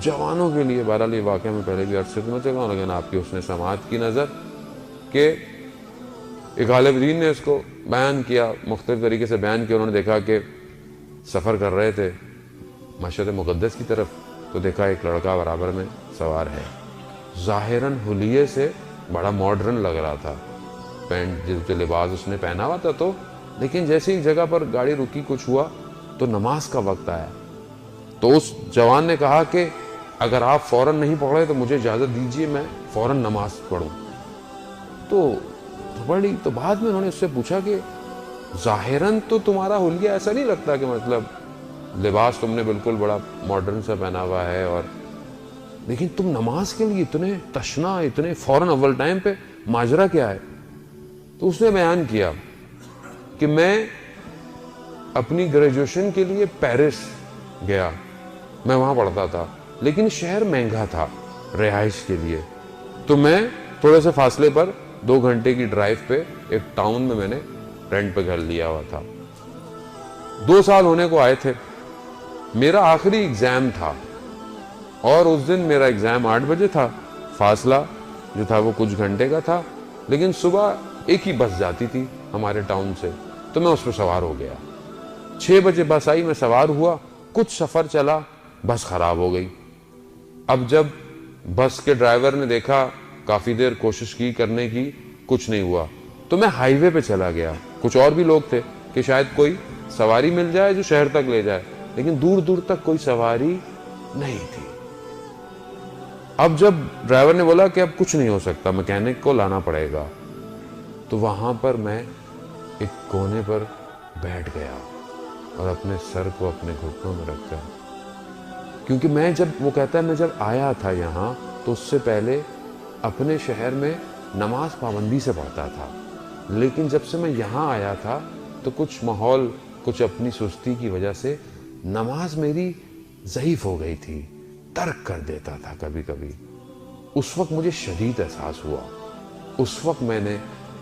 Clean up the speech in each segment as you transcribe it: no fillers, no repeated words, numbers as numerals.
جوانوں کے لیے، بہرحال یہ واقعہ میں پہلے بھی عرض کر چکا ہوں، لیکن آپ کی حسن سماعت کی نظر کہ ایک غالب دین نے اس کو بیان کیا، مختلف طریقے سے بیان کیا. انہوں نے دیکھا کہ سفر کر رہے تھے مشہد مقدس کی طرف، تو دیکھا ایک لڑکا برابر میں سوار ہے، ظاہراً حلیے سے بڑا ماڈرن لگ رہا تھا، پینٹ جو لباس اس نے پہنا ہوا تھا. تو لیکن جیسے ایک جگہ پر گاڑی رکی، کچھ ہوا تو نماز کا وقت آیا، تو اس جوان نے کہا کہ اگر آپ فوراً نہیں پڑھ رہے تو مجھے اجازت دیجیے، میں فوراً نماز پڑھوں. تو بڑی تو بعد میں انہوں نے اس سے پوچھا کہ ظاہراً تو تمہارا حلیہ ایسا نہیں لگتا کہ مطلب لباس تم نے بالکل بڑا ماڈرن سا پہنا ہوا ہے، اور لیکن تم نماز کے لیے اتنے تشنا، اتنے فوراً اول ٹائم پہ، ماجرا کیا ہے؟ تو اس نے بیان کیا کہ میں اپنی گریجویشن کے لیے پیرس گیا، میں وہاں پڑھتا تھا، لیکن شہر مہنگا تھا رہائش کے لیے، تو میں تھوڑے سے فاصلے پر 2 گھنٹے کی ڈرائیو پہ ایک ٹاؤن میں نے رینٹ پہ گھر لیا ہوا تھا. 2 سال ہونے کو آئے تھے، میرا آخری ایگزام تھا، اور اس دن میرا ایگزام 8 بجے تھا، فاصلہ جو تھا وہ کچھ گھنٹے کا تھا، لیکن صبح ایک ہی بس جاتی تھی ہمارے ٹاؤن سے، تو میں اس پہ سوار ہو گیا. 6 بجے بس آئی، میں سوار ہوا، کچھ سفر چلا، بس خراب ہو گئی. اب جب بس کے ڈرائیور نے دیکھا، کافی دیر کوشش کی کرنے کی، کچھ نہیں ہوا، تو میں ہائی وے پہ چلا گیا. کچھ اور بھی لوگ تھے کہ شاید کوئی سواری مل جائے جو شہر تک لے جائے، لیکن دور دور تک کوئی سواری نہیں تھی. اب جب ڈرائیور نے بولا کہ اب کچھ نہیں ہو سکتا، میکینک کو لانا پڑے گا، تو وہاں پر میں ایک کونے پر بیٹھ گیا اور اپنے سر کو اپنے گھٹنوں میں رکھ کر، کیونکہ میں جب، وہ کہتا ہے میں جب آیا تھا یہاں تو اس سے پہلے اپنے شہر میں نماز پابندی سے پڑھتا تھا، لیکن جب سے میں یہاں آیا تھا تو کچھ ماحول، کچھ اپنی سستی کی وجہ سے نماز میری ضعیف ہو گئی تھی، ترک کر دیتا تھا کبھی کبھی. اس وقت مجھے شدید احساس ہوا. اس وقت میں نے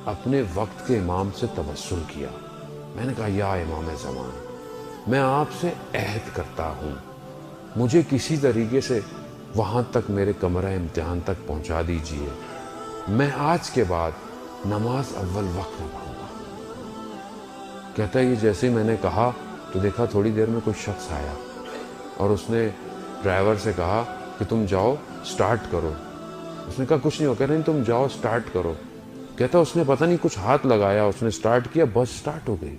اپنے وقت کے امام سے توسل کیا. میں نے کہا یا امام زمان، میں آپ سے عہد کرتا ہوں، مجھے کسی طریقے سے وہاں تک، میرے کمرہ امتحان تک پہنچا دیجئے، میں آج کے بعد نماز اول وقت میں پڑھوں گا. کہتا ہے یہ جیسے میں نے کہا تو دیکھا تھوڑی دیر میں کوئی شخص آیا اور اس نے ڈرائیور سے کہا کہ تم جاؤ سٹارٹ کرو. اس نے کہا کچھ نہیں ہو، کہہ رہے تم جاؤ سٹارٹ کرو. کہتا اس نے پتہ نہیں کچھ ہاتھ لگایا، اس نے سٹارٹ کیا، بس سٹارٹ ہو گئی.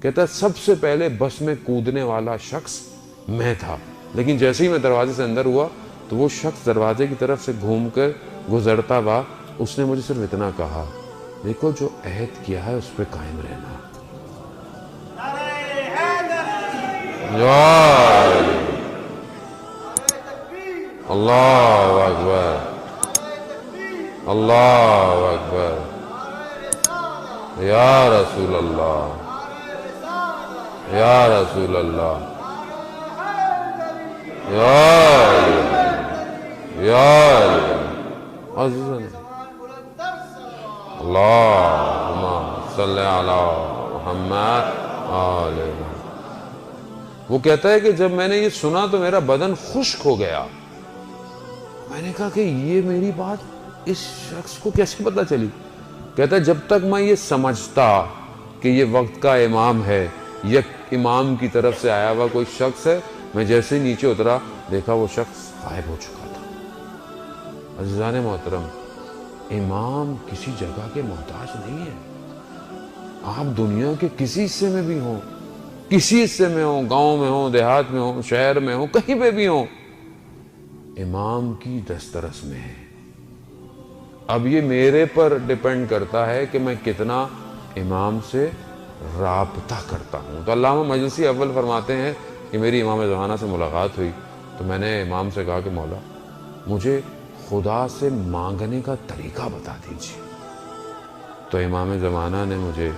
کہتا سب سے پہلے بس میں کودنے والا شخص میں تھا، لیکن جیسے ہی میں دروازے سے اندر ہوا تو وہ شخص دروازے کی طرف سے گھوم کر گزرتا ہوا، اس نے مجھے صرف اتنا کہا، دیکھو جو عہد کیا ہے اس پہ قائم رہنا. اللہ اکبر، اللہ اکبر، یا رسول اللہ، یا رسول اللہ، یا عزیزاً، اللہم صلی علی محمد آل محمد. وہ کہتا ہے کہ جب میں نے یہ سنا تو میرا بدن خشک ہو گیا. میں نے کہا کہ یہ میری بات اس شخص کو کیسے پتہ چلی؟ کہتا ہے جب تک میں یہ سمجھتا کہ یہ وقت کا امام ہے، یک امام کی طرف سے آیا ہوا کوئی شخص ہے، میں جیسے نیچے اترا دیکھا وہ شخص غائب ہو چکا تھا. عزیزان محترم، امام کسی جگہ کے محتاج نہیں ہے. آپ دنیا کے کسی حصے میں بھی ہوں، کسی حصے میں ہوں، گاؤں میں ہوں، دیہات میں ہوں، شہر میں ہوں، کہیں پہ بھی ہوں، امام کی دسترس میں ہے. اب یہ میرے پر ڈیپینڈ کرتا ہے کہ میں کتنا امام سے رابطہ کرتا ہوں. تو علامہ مجلسی اول فرماتے ہیں کہ میری امام زمانہ سے ملاقات ہوئی تو میں نے امام سے کہا کہ مولا مجھے خدا سے مانگنے کا طریقہ بتا دیجیے. تو امام زمانہ نے مجھے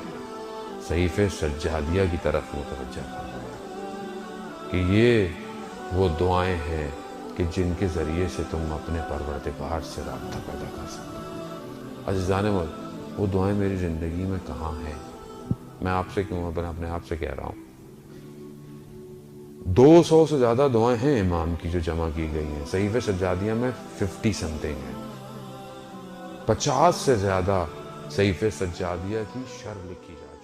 صحیفے سجادیہ کی طرف متوجہ فرمایا کہ یہ وہ دعائیں ہیں کہ جن کے ذریعے سے تم اپنے پروردگار سے رابطہ پیدا کر سکتے ہو. عزیزان وہ دعائیں میری زندگی میں کہاں ہیں؟ میں آپ سے کیوں اپنے آپ سے کہہ رہا ہوں. 200 سے زیادہ دعائیں ہیں امام کی جو جمع کی گئی ہیں. صحیفہ سجادیہ میں 50 سمتنگ ہیں. 50 سے زیادہ صحیفہ سجادیہ کی شرح لکھی جاتی ہے.